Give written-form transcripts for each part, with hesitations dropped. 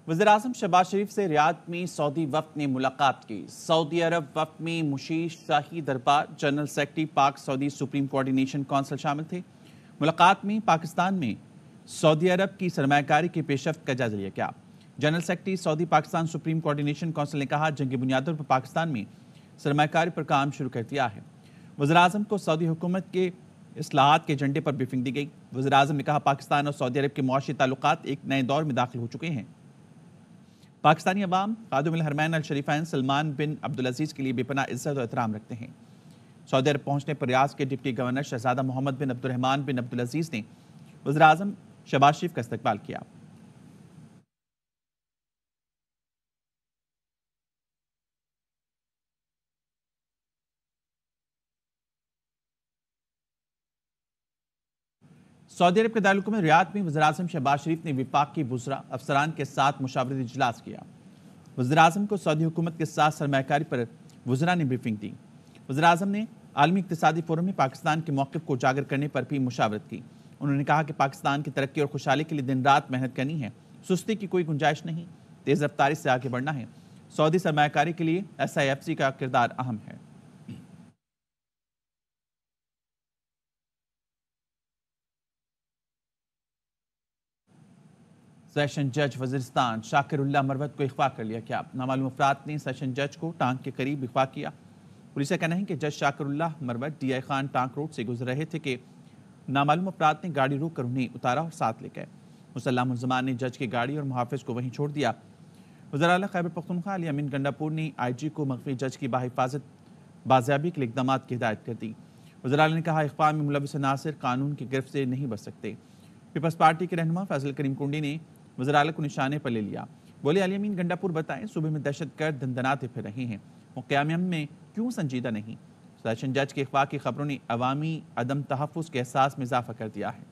वज़ीर-ए-आज़म शहबाज शरीफ से रियाद में सऊदी वफ़द ने मुलाकात की। सऊदी अरब वफ़द में मुशीर शाही दरबार, जनरल सेक्रेटरी पाक सऊदी सुप्रीम कोऑर्डिनेशन काउंसिल शामिल थे। मुलाकात में पाकिस्तान में सऊदी अरब की सरमायाकारी की पेशरफ्त का जायजा लिया गया। General secretary Saudi Pakistan supreme coordination council ने कहा, जंगी बुनियादों पर पाकिस्तान में सरमायाकारी पर काम शुरू कर दिया है। वज़ीर-ए-आज़म को सऊदी हुकूमत के इस्लाहात के एजेंडे पर ब्रीफिंग दी गई। वज़ीर-ए-आज़म ने कहा, पाकिस्तान और सऊदी अरब के मुआशी ताल्लुकात एक नए दौर में दाखिल हो चुके हैं। पाकिस्तानी अवाम खादिमुल हरमैन अल शरीफैन सलमान बिन अब्दुल अजीज़ के लिए बेपनाह इज्जत और एहतराम रखते हैं। सऊदी अरब पहुंचने पर रियाद के डिप्टी गवर्नर शहजादा मोहम्मद बिन अब्दुर्रहमान बिन अब्दुल अजीज़ ने वज़ीर-ए-आज़म शहबाज शरीफ का इस्तकबाल किया। सऊदी अरब के दारुल में रियाद में वज़ीर-ए-आज़म शहबाज शरीफ ने विफाक की बुज़रा अफसरान के साथ मुशावरती इजलास किया। वज़ीर-ए-आज़म को सऊदी हुकूमत के साथ सरमायाकारी पर वज़रा ने ब्रीफिंग दी। वज़ीर-ए-आज़म ने आलमी इक़्तिसादी फोरम में पाकिस्तान के मौक़िफ़ को उजागर करने पर भी मुशावरत की। उन्होंने कहा कि पाकिस्तान की तरक्की और खुशहाली के लिए दिन रात मेहनत करनी है, सुस्ती की कोई गुंजाइश नहीं, तेज़ रफ्तारी से आगे बढ़ना है। सऊदी सरमायाकारी के लिए SIFC का किरदार अहम है। सेशन जज वज़ीरिस्तान शाकिरुल्लाह मरवत को अगवा कर लिया गया। नामालूम अफराद ने सेशन जज को टांग के करीब अगवा किया। पुलिस का कहना है कि जज शाकिरुल्लाह मरवत DI खान टांक रोड से गुजर रहे थे कि नामालूम अफराद ने गाड़ी रोक कर उन्हें उतारा और साथ ले गए। मुसल्लह मुल्ज़मान ने जज की गाड़ी और मुहाफ़िज को वहीं छोड़ दिया। वज़ीर आला खैबर पख्तूनख्वा अली अमीन गंडापुर ने IG को मख्फी जज की बाहिफाजत बाज़ियाबी के लिए इक़दाम की हिदायत कर दी। वज़ीर आला ने कहा, अगवा में मुलविस नासिर कानून की गिरफ्त से नहीं बच सकते। पीपल्स पार्टी के रहनुमा फैसल करीम कुंडी ने वज़ीर आला को निशाने पर ले लिया। बोले, अली अमीन गंडापुर बताएं, सूबे में दहशतगर्द दंदनाते फिर रहे हैं, क़याम में क्यों संजीदा नहीं। सेशन जज के अगवा की खबरों ने अवामी अदम तहफ़्फ़ुज़ के एहसास में इजाफा कर दिया है।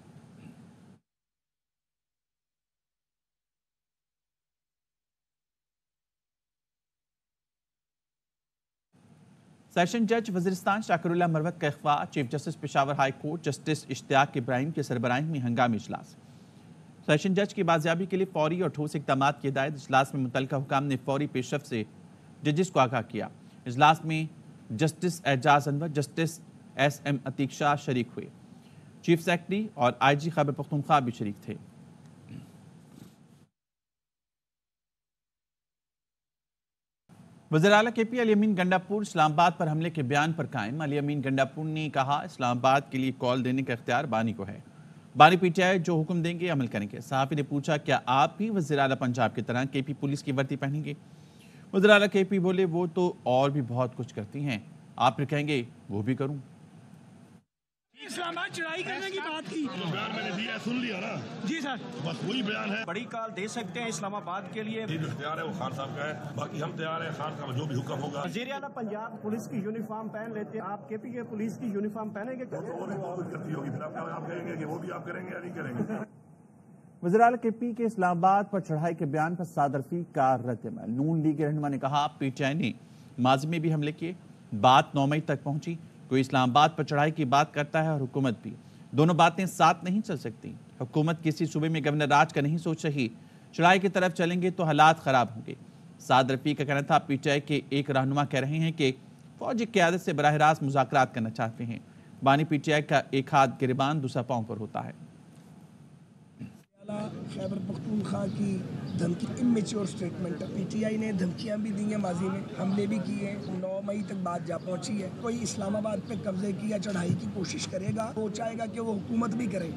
सेशन जज वज़ीरिस्तान शाकिरुल्लाह मरवत का अगवा chief justice Peshawar high court justice Ishtiaq Ibrahim की सरबराही में हंगामी इजलास। सेशन जज की बाजियाबी के लिए फौरी और ठोस इक़दामात की हिदायत। इजलास में मुतल्लिका हुकाम ने फौरी पेशरफ्त से जजेस को आगाह किया। इजलास में justice Ijaz Anwar, justice SM Atiq Shah शरीक हुए। चीफ सेक्रेटरी और IG खैबर पख्तूनख्वा भी शरीक थे। वज़ीर आला KP अली अमीन गंडापुर इस्लामाबाद पर हमले के बयान पर कायम। अली अमीन गंडापुर ने कहा, इस्लामाबाद के लिए कॉल देने का इख्तियार बानी को है, बानी PTI जो हुक्म देंगे अमल करेंगे। सहाफ़ी ने पूछा, क्या आप भी वज़ीर आला पंजाब की तरह KP पुलिस की वर्दी पहनेंगे? वज़ीर आला KP बोले, वो तो और भी बहुत कुछ करती हैं, आप फिर कहेंगे वो भी करूं। इस्लामाबाद चढ़ाई करने की बात की, जो बयान मैंने दिया सुन लिया ना जी सर, बस वही बयान है। बड़ी कॉल दे सकते हैं इस्लामाबाद के लिए, जो तैयार है वो खान साहब का है, बाकी हम तैयार हैं, खान साहब जो भी हुक्म होगा। वज़ीर आला पंजाब पुलिस की यूनिफॉर्म पहन लेते हैं, आप KP के पुलिस की यूनिफॉर्म पहनेंगे? वो तो और भी बहुत कुछ करती होगी, फिर आप कहेंगे कि वो भी आप करेंगे या नहीं करेंगे। वज़ीर आला KP के इस्लामाबाद पर चढ़ाई के बयान पर साद रफ़ीक का रद्द-ए-अमल। नून लीग के रहनुमा ने कहा, PTI ने माजी में भी हमले किए, बात 9 मई तक पहुंची। कोई इस्लामाबाद पर चढ़ाई की बात करता है और हुकूमत भी, दोनों बातें साथ नहीं चल सकती। हुकूमत किसी सूबे में गवर्नर राज का नहीं सोच रही, चढ़ाई की तरफ चलेंगे तो हालात ख़राब होंगे। साद रफ़ीक का कहना था, PTI के एक रहनुमा कह रहे हैं कि फौजी क़यादत से बराह रास्त मुज़ाकरात करना चाहते हैं। बानी PTI का एक हाथ गिरबान दूसरा पाँव पर होता है। खैबर पख्तूनख्वा की धमकी इमेच्योर स्टेटमेंट है। PTI ने धमकियां भी दी हैं, माजी में हमले भी किए हैं। 9 मई तक बात जा पहुंची है। कोई इस्लामाबाद पे कब्जे की या चढ़ाई की कोशिश करेगा, वो चाहेगा कि वो हुकूमत भी करे,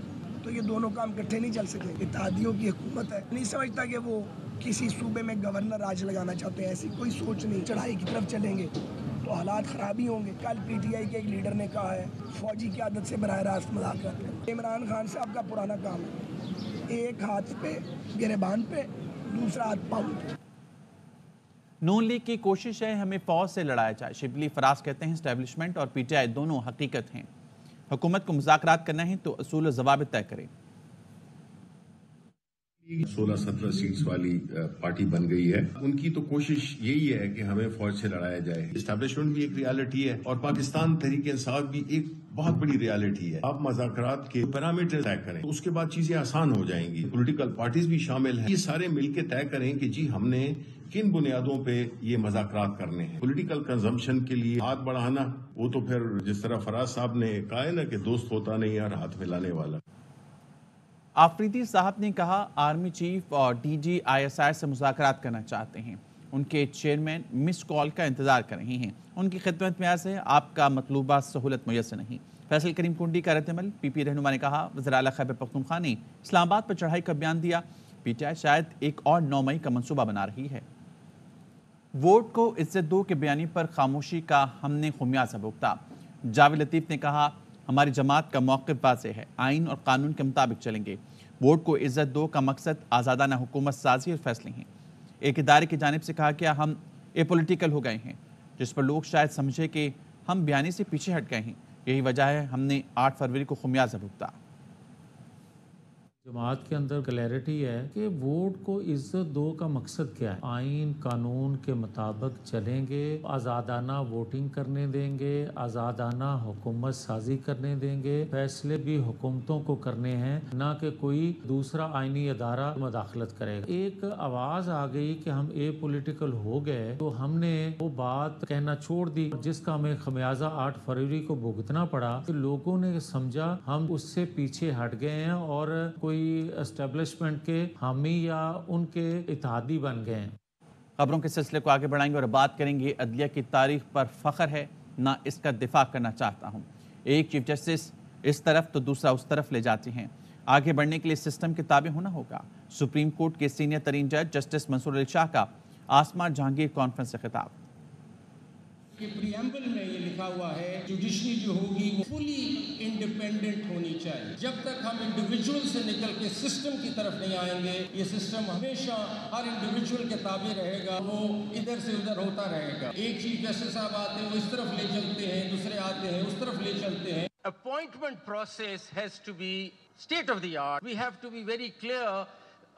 तो ये दोनों काम इकट्ठे नहीं चल सके। इत्तेहादियों की हुकूमत है, नहीं समझता कि वो किसी सूबे में गवर्नर राज लगाना चाहते हैं, ऐसी कोई सोच नहीं। चढ़ाई की तरफ चलेंगे तो हालात ख़राब ही होंगे। कल PTI के एक लीडर ने कहा है, फौजी की आदत से बराह रास्त मुज़ाकरात करें। इमरान खान साहब का पुराना काम है, एक हाथ पे गिरबान पे, दूसरा हाथ पाँव पे। नून लीग की कोशिश है हमें फौज से लड़ाया जाए। शिबली फराज कहते हैं, एस्टेब्लिशमेंट और PTI दोनों हकीकत हैं। हुकूमत को मुज़ाकरात करना है तो असूल और ज़वाबित तय करें। 16-17 سیٹس والی پارٹی بن گئی ہے. ان کی تو کوشش یہی ہے کہ ہمیں فوج سے لڑایا جائے. اسٹیبلشمنٹ بھی ایک ریالٹی ہے اور پاکستان تحریک انصاف بھی ایک بہت بڑی ریالٹی ہے. آپ مذاکرات کے پیرامیٹر طے کریں تو اس کے بعد چیزیں آسان ہو جائیں گی. پولیٹیکل پارٹیز بھی شامل ہیں. یہ سارے مل کے طے کریں کہ جی ہم نے کن بنیادوں پہ یہ مذاکرات کرنے ہیں. پولیٹیکل کنزمپشن کے لیے ہاتھ بڑھانا وہ تو پھر جس طرح فراز صاحب نے کہا ہے نا کہ دوست ہوتا نہیں یار ہاتھ ملانے والا. آفریدی صاحب نے کہا آرمی چیف اور ڈی جی ISI سے مذاکرات کرنا چاہتے ہیں. ان کے چیئرمین مس کال کا انتظار کر رہے ہیں. ان کی خدمت میں عرض ہے آپ کا مطلوبہ سہولت میسر نہیں. فیصل کریم کنڈی کا رد عمل. پی رہنما نے کہا وزیر اعلیٰ خیبر پختونخوا نے اسلام آباد پر چڑھائی کا بیان دیا. PTI شاید ایک اور 9 مئی کا منصوبہ بنا رہی ہے. ووٹ کو عزت دو کے بیانی پر خاموشی کا ہم نے خمیازہ بھگتا. جاوید لطیف نے کہا ہماری جماعت کا موقف واضح ہے. آئین اور قانون کے مطابق چلیں گے. ووٹ کو عزت دو کا مقصد آزادانہ حکومت سازی اور فیصلے ہیں. ایک ادارے کی جانب سے کہا کیا ہم اے پولیٹیکل ہو گئے ہیں جس پر لوگ شاید سمجھے کہ ہم بیانی سے پیچھے ہٹ گئے ہیں. یہی وجہ ہے ہم نے 8 فروری کو خمیازہ بھگتا. جماعت کے اندر کلیئرٹی ہے کہ ووٹ کو عزت دو کا مقصد کیا ہے. آئین قانون کے مطابق چلیں گے, آزادانہ ووٹنگ کرنے دیں گے, آزادانہ حکومت سازی کرنے دیں گے. فیصلے بھی حکومتوں کو کرنے ہیں, نہ کہ کوئی دوسرا آئینی ادارہ مداخلت کرے گا. ایک آواز آ گئی کہ ہم اے پولیٹیکل ہو گئے تو ہم نے وہ بات کہنا چھوڑ دی جس کا ہمیں خمیازہ 8 فروری کو بھگتنا پڑا. تو لوگوں نے سمجھا ہم اس سے پیچھے ہٹ گئے ہیں اور کوئی اسٹیبلشمنٹ کے حامی یا ان کے اتحادی بن گئے ہیں. خبروں کے سلسلے کو آگے بڑھائیں گے اور بات کریں گے عدلیہ کی تاریخ پر فخر ہے نہ اس کا دفاع کرنا چاہتا ہوں. ایک چیف جسٹس اس طرف تو دوسرا اس طرف لے جاتے ہیں. آگے بڑھنے کے لیے سسٹم کے تابع ہونا ہوگا. سپریم کورٹ کے سینئر ترین جج جسٹس منصور علی شاہ کا آسما جہانگیر کانفرنس سے خطاب. کہ پریمبل میں یہ لکھا ہوا ہے جوڈیشری جو ہوگی وہ فلی انڈیپینڈنٹ ہونی چاہیے. جب تک ہم انڈیویجول سے نکل کے سسٹم کی طرف نہیں آئیں گے یہ سسٹم ہمیشہ ہر انڈیویجول کے تابع رہے گا, وہ ادھر سے ادھر ہوتا رہے گا. ایک چیف جسٹس صاحب آتے ہیں وہ اس طرف لے چلتے ہیں, دوسرے آتے ہیں اس طرف لے چلتے ہیں. Appointment process has to be state of the art. We have to be very clear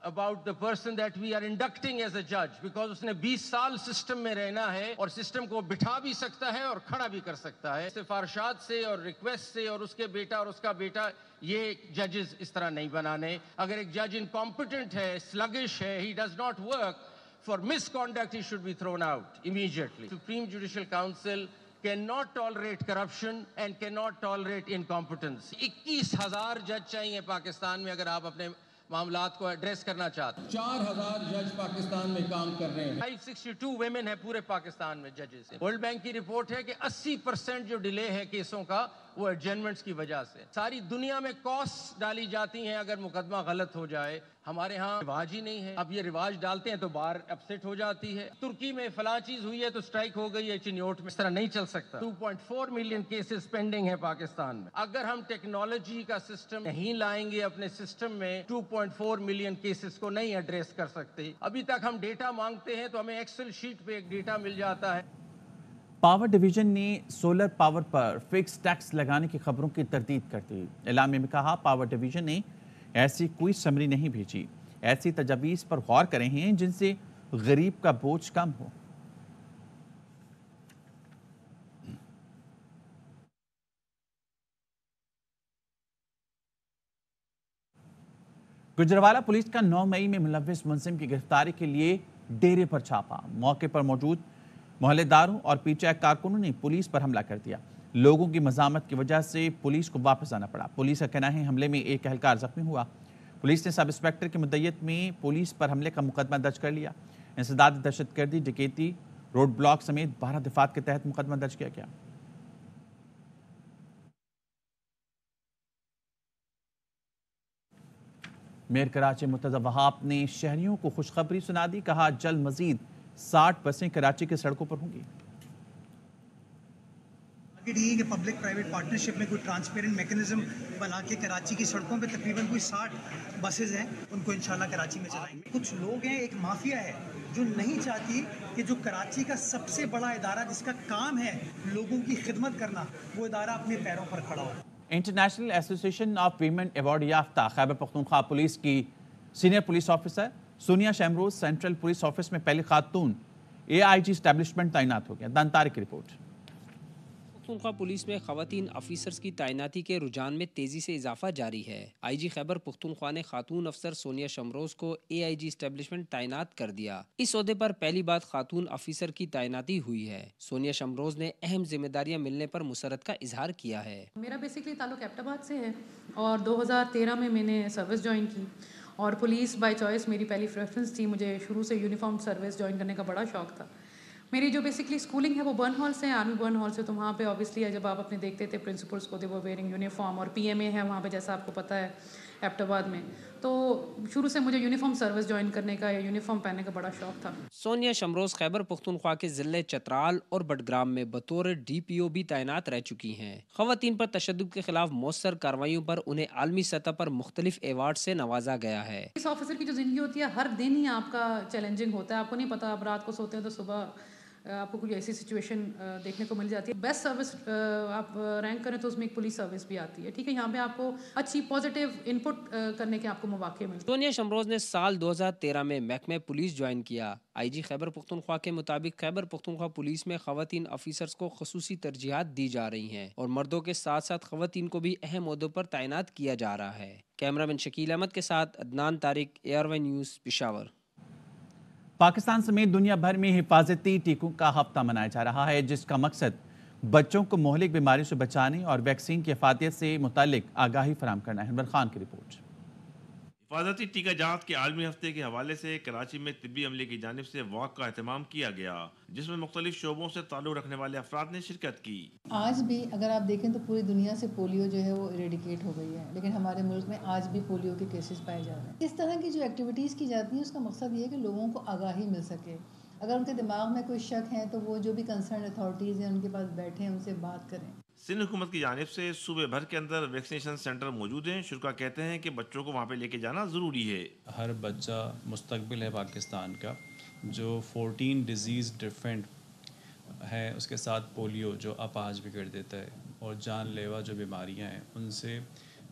about the person that we are inducting as a judge because اس نے 20 سال سسٹم میں رہنا ہے اور سسٹم کو بٹھا بھی سکتا ہے اور کھڑا بھی کر سکتا ہے. سفارشات سے اور ریکویسٹ سے اور اس کے بیٹا اور اس کا بیٹا یہ ججز اس طرح نہیں بنانے. اگر ایک جج انکمپیٹنٹ ہے, sluggish ہے, he does not work, for misconduct he should be thrown out immediately. Supreme Judicial Council cannot tolerate corruption and cannot tolerate incompetence. 21,000 جج چاہیے پاکستان میں اگر آپ اپنے معاملات کو ایڈریس کرنا چاہتے ہیں. 4,000 جج پاکستان میں کام کر رہے ہیں. 562 ویمن ہے پورے پاکستان میں ججز. ورلڈ بینک کی رپورٹ ہے کہ 80% جو ڈیلے ہے کیسوں کا وہ ایڈجرنمنٹس کی وجہ سے. ساری دنیا میں کاسٹ ڈالی جاتی ہیں اگر مقدمہ غلط ہو جائے. ہمارے ہاں رواج ہی نہیں ہے. اب یہ رواج ڈالتے ہیں تو بار اپسیٹ ہو جاتی ہے. ترکی میں فلاں چیز ہوئی ہے تو سٹرائک ہو گئی ہے چنیوٹ میں. اس طرح نہیں چل سکتا. 2.4 ملین کیسز پینڈنگ ہے پاکستان میں. اگر ہم ٹیکنالوجی کا سسٹم نہیں لائیں گے اپنے سسٹم میں 2.4 ملین کیسز کو نہیں ایڈریس کر سکتے. ابھی تک ہم ڈیٹا مانگتے ہیں تو ہمیں ایکسل شیٹ پہ ایک ڈیٹا مل جاتا ہے. پاور ڈویژن نے سولر پاور پر فکس ٹیکس لگانے کی خبروں کی تردید کر دی. اعلامیہ میں کہا پاور ڈویژن نے ایسی کوئی سمری نہیں بھیجی. ایسی تجاویز پر غور کریں ہیں جن سے غریب کا بوجھ کم ہو. گجرانوالہ پولیس کا 9 مئی میں ملوث ملزم کی گرفتاری کے لیے ڈیرے پر چھاپا. موقع پر موجود محلے داروں اور PTI کارکنوں نے پولیس پر حملہ کر دیا. لوگوں کی مزاحمت کی وجہ سے پولیس کو واپس آنا پڑا. پولیس کا کہنا ہے حملے میں ایک اہلکار زخمی ہوا. پولیس نے سب انسپیکٹر کی مدعیت میں پولیس پر حملے کا مقدمہ درج کر لیا. انسداد دہشت گردی, ڈکیتی, روڈ بلاک سمیت 12 دفعات کے تحت مقدمہ درج کیا گیا. میئر کراچی مرتضی وہاب نے شہریوں کو خوشخبری سنا دی. کہا جلد مزید 60 بسیں کراچی کے سڑکوں پر ہوں گی. یہ کہ پبلک پرائیویٹ پارٹنرشپ میں کوئی ٹرانسپیرنٹ میکنزم بنا کے کراچی کی سڑکوں پہ تقریباً کوئی 60 بسز ہیں, ان کو انشاءاللہ کراچی میں چلائیں گے. کچھ لوگ ہیں, ایک مافیا ہے جو نہیں چاہتی کہ جو کراچی کا سب سے بڑا ادارہ جس کا کام ہے لوگوں کی خدمت کرنا, وہ ادارہ اپنے پیروں پر کھڑا ہو. انٹرنیشنل ایسوسی ایشن آف ویمن ایوارڈ یافتہ خیبر پختونخوا پولیس کی senior police officer Sonia Shamroz central police office में पहली खातून AIG एस्टैब्लिशमेंट तैनात हो गया। दानतारे की रिपोर्ट। पख्तूनख्वा पुलिस में खवातीन ऑफिसर्स की तैनाती के रुझान में तेजी से इजाफा जारी है। IG खैबर पख्तूनख्वा ने खातून अफसर सोनिया शमरोज को AIG एस्टैब्लिशमेंट तैनात कर दिया। इस ओहदे पर पहली बार खातून ऑफिसर की तैनाती हुई है। सोनिया शमरोज ने अहम जिम्मेदारियां मिलने पर मुसरत का इजहार किया है। मेरा बेसिकली ताल्लुक एबटाबाद से है और 2013 में मैंने सर्विस ज्वाइन की और पुलिस बाय चॉइस मेरी पहली प्रेफरेंस थी। मुझे शुरू से यूनिफॉर्म सर्विस ज्वाइन करने का बड़ा शौक था। मेरी जो बेसिकली स्कूलिंग है वो बर्न हॉल से, आर्मी बर्न हॉल से, तो वहाँ पे ऑब्वियसली जब आप अपने देखते थे प्रिंसिपल्स को, दे वो वेयरिंग यूनिफॉर्म, और PMA है वहाँ पे जैसा आपको पता है एबटाबाद में, तो शुरू से मुझे यूनिफॉर्म सर्विस ज्वाइन करने का या यूनिफॉर्म पहनने का बड़ा शौक था। सोनिया शमरोज खैबर पख्तूनख्वा के ज़िले चतराल और बडग्राम में बतौर DPO भी तैनात रह चुकी हैं। खवातीन पर तशद्दुद के खिलाफ मौसर कार्रवाइयों पर उन्हें आलमी सतह पर मुख्तलिफ अवार्ड से नवाजा गया है। इस ऑफिसर की जो ज़िंदगी होती है हर दिन ही आपका चैलेंजिंग होता है। आपको नहीं पता, आप रात को सोते हैं तो सुबह आपको कुछ ऐसी सिचुएशन देखने को मिल जाती है। बेस्ट सर्विस आप रैंक करें तो उसमें एक पुलिस सर्विस भी आती है। ठीक है, यहाँ पे आपको अच्छी पॉजिटिव इनपुट करने के आपको मौके मिलते हैं। सोनिया शमरोज ने साल 2013 में महकमे पुलिस ज्वाइन किया। IG खैबर पख्तूनख्वा के मुताबिक खैबर पख्तूनख्वा पुलिस में खवातीन ऑफिसर्स को खसूसी तरजीहात दी जा रही हैं और मर्दों के साथ साथ खवातीन को भी अहम ओहदों पर तैनात किया जा रहा है। कैमरामैन शकील अहमद के साथ अदनान तारिक, ARY न्यूज़, पेशावर। पाकिस्तान समेत दुनिया भर में हिफाजती टीकों का हफ्ता मनाया जा रहा है, जिसका मकसद बच्चों को मोहलिक बीमारियों से बचाने और वैक्सीन की अफादियत से मुतालिक आगाही फराहम करना है। इमरान खान की रिपोर्ट। हिफाजती टीका जात के आलमी हफ्ते के हवाले से कराची में तिब्बी अमले की जानिब से वॉक का एहतमाम किया गया, जिसमें मुख्तलिफ शोबों से ताल्लुक रखने वाले अफराद ने शिरकत की। आज भी अगर आप देखें तो पूरी दुनिया से पोलियो जो है वो इरेडिकेट हो गई है, लेकिन हमारे मुल्क में आज भी पोलियो के केसेस पाए जा रहे हैं। इस तरह की जो एक्टिविटीज़ की जाती हैं उसका मकसद ये है कि लोगों को आगाही मिल सके। अगर उनके दिमाग में कोई शक है तो वो जो भी कंसर्न अथॉरिटीज़ हैं उनके पास बैठे हैं, उनसे बात करें। सिंध हुकूमत की जानिब से सूबे भर के अंदर वैक्सीनेशन सेंटर मौजूद हैं। शुरा कहते हैं कि बच्चों को वहाँ पे लेके जाना ज़रूरी है। हर बच्चा मुस्तकबिल है पाकिस्तान का। जो 14 डिजीज़ डिफरेंट है, उसके साथ पोलियो जो अपाहज बिगड़ देता है और जानलेवा जो बीमारियाँ हैं उनसे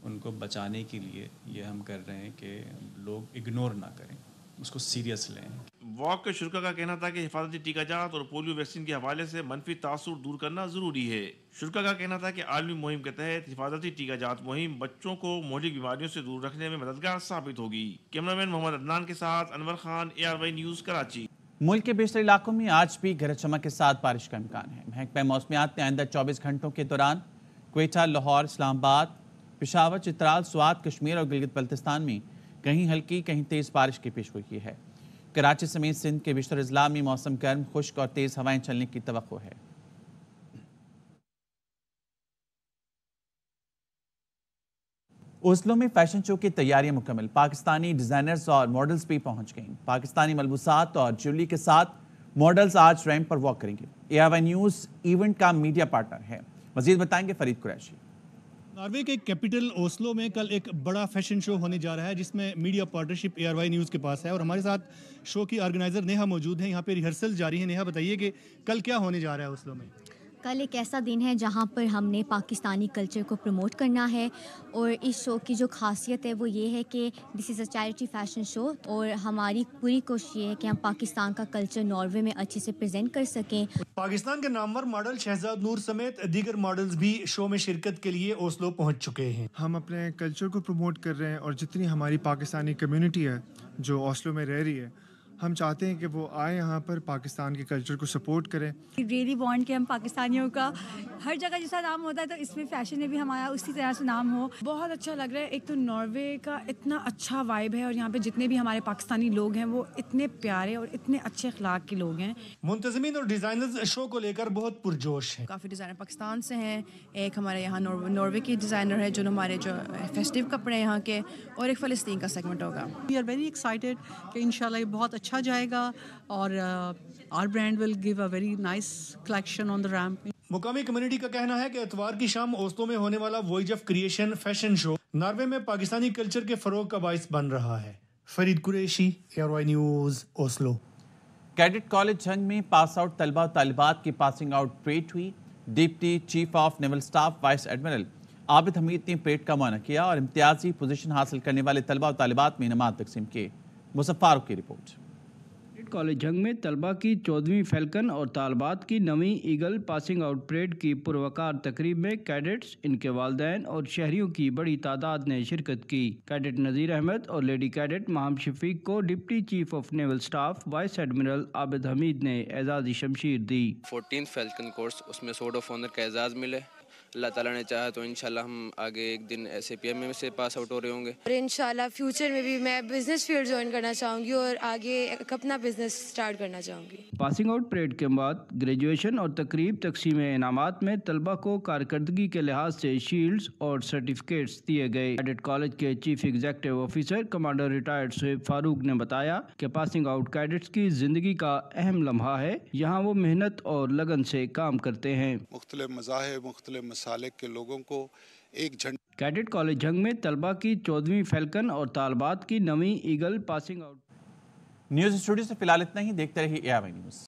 उनको बचाने के लिए ये हम कर रहे हैं कि लोग इग्नोर ना करें, उसको सीरियस लें। वॉक के शुरा का कहना था कि हिफाजती टीका जात और पोलियो वैक्सीन के हवाले से मनफी तासुर दूर करना ज़रूरी है। शुरा का कहना था कि आलमी मुहिम के तहत हिफाजती टीका जात मुहिम बच्चों को मौलिक बीमारियों से दूर रखने में मददगार साबित होगी। कैमरामैन मोहम्मद अदनान के साथ अनवर खान, ARY न्यूज़, कराची। मुल्क के बेशतर इलाकों में आज भी गरज चमक के साथ बारिश का इम्कान है। महकमा मौसमियात ने आइंदा 24 घंटों के दौरान क्वेटा, लाहौर, इस्लामाबाद, पेशावर, चित्राल, स्वात, कश्मीर और गिलगित बल्तिस्तान में कहीं हल्की कहीं तेज़ बारिश की पेशगोई की है। कराची समेत सिंध के बेशतर अजला में मौसम गर्म, खुश्क और तेज़ हवाएं चलने की तवक्को है। ओस्लो में फैशन शो की तैयारियां मुकम्मल। पाकिस्तानी डिजाइनर्स और मॉडल्स भी पहुंच गईं। पाकिस्तानी मलबूसात और ज्वेलरी के साथ मॉडल्स आज रैंप पर वॉक करेंगे। ARY न्यूज़ इवेंट का मीडिया पार्टनर है। मजीद बताएंगे फरीद कुरैशी। नॉर्वे के कैपिटल ओस्लो में कल एक बड़ा फैशन शो होने जा रहा है, जिसमें मीडिया पार्टनरशिप ARY न्यूज़ के पास है और हमारे साथ शो की ऑर्गेनाइजर नेहा मौजूद है। यहाँ पे रिहर्सल जारी है। नेहा, बताइए कि कल क्या होने जा रहा है ओस्लो में? कल एक ऐसा दिन है जहाँ पर हमने पाकिस्तानी कल्चर को प्रमोट करना है और इस शो की जो खासियत है वो ये है कि this is a charity fashion show और हमारी पूरी कोशिश ये है कि हम पाकिस्तान का कल्चर नॉर्वे में अच्छे से प्रेजेंट कर सकें। पाकिस्तान के नामवर मॉडल शहजाद नूर समेत दीगर मॉडल्स भी शो में शिरकत के लिए ओस्लो पहुँच चुके हैं। हम अपने कल्चर को प्रमोट कर रहे हैं और जितनी हमारी पाकिस्तानी कम्युनिटी है जो ओस्लो में रह रही है, हम चाहते हैं कि वो आए यहाँ पर पाकिस्तान के कल्चर को सपोर्ट करें। रियली वांट कि हम पाकिस्तानियों का हर जगह जैसा नाम होता है तो इसमें फैशन में भी हमारा उसी तरह से नाम हो। बहुत अच्छा लग रहा है। एक तो नॉर्वे का इतना अच्छा वाइब है और यहाँ पे जितने भी हमारे पाकिस्तानी लोग हैं वो इतने प्यारे और इतने अच्छे अखलाक के लोग हैं। मुंतज़मीन और डिज़ाइनर्स शो को लेकर बहुत पुरजोश हैं। काफ़ी डिज़ाइनर पाकिस्तान से हैं। एक हमारे यहाँ नॉर्वे की डिज़ाइनर है जो हमारे जो फेस्टिव कपड़े यहाँ के, और एक फ़लस्तीन का सेगमेंट होगा। वी आर वेरी एक्साइटेड कि इंशाल्लाह ये बहुत अच्छा जाएगा और our brand will give a very nice collection on the ramp. मुकामी कम्युनिटी का कहना है कि इतवार की शाम ओस्लो में होने वाला voyage of creation fashion show Norway में पाकिस्तानी कल्चर के फरोग का बाइस बन रहा है। Farid Qureshi, ARY news, Oslo. Cadet college Jhang में पास आउट तलबा और तालिबात की पासिंग आउट परेड हुई। Deputy chief of naval staff vice admiral Abid Hamid نے پریڈ کا معائنہ کیا اور امتیازی پوزیشن حاصل کرنے والے طلبہ و طالبات میں انعامات تقسیم کیے۔ مصطفیٰ فاروق کی رپورٹ۔ کالج جنگ میں طلبہ کی 14ویں فیلکن اور طالبات کی 9ویں ایگل پاسنگ آؤٹ پریڈ کی پروقار تقریب میں کیڈٹس، ان کے والدین اور شہریوں کی بڑی تعداد نے شرکت کی۔ کیڈٹ نذیر احمد اور لیڈی کیڈٹ ماہم شفیق کو deputy chief of naval staff vice admiral Abid Hamid نے اعزازی شمشیر دی۔ 14 فیلکن کورس، اس میں سورڈ آف آنر کا اعزاز ملے۔ اللہ تعالیٰ نے چاہا تو انشاءاللہ ہم آگے ایک دن SAPM میں سے پاس آؤٹ ہو رہے ہوں گے، اور انشاءاللہ فیوچر میں بھی میں بزنس فیلڈ جوائن کرنا چاہوں گی اور آگے اپنا بزنس سٹارٹ کرنا چاہوں گی۔ پاسنگ آؤٹ پریڈ کے بعد گریجویشن اور تقریب تقسیم انعامات میں طلبہ کو کارکردگی کے لحاظ سے شیلڈز اور سرٹیفکیٹس دیے گئے۔ کیڈٹ کالج کے chief executive officer commander retired Suhaib Farooq نے بتایا کہ پاسنگ آؤٹ کیڈٹس کی زندگی کا اہم لمحہ ہے، یہاں وہ محنت اور لگن سے کام کرتے ہیں۔ مختلف مذاہب، مختلف مسالک کے لوگوں کو ایک جھنڈا۔ کیڈٹ کالج جنگ میں طلبہ کی 14ویں فیلکن اور طالبات کی 9ویں eagle passing out. News studio سے فی الحال اتنا ہی، دیکھتے رہیے ARY نیوز۔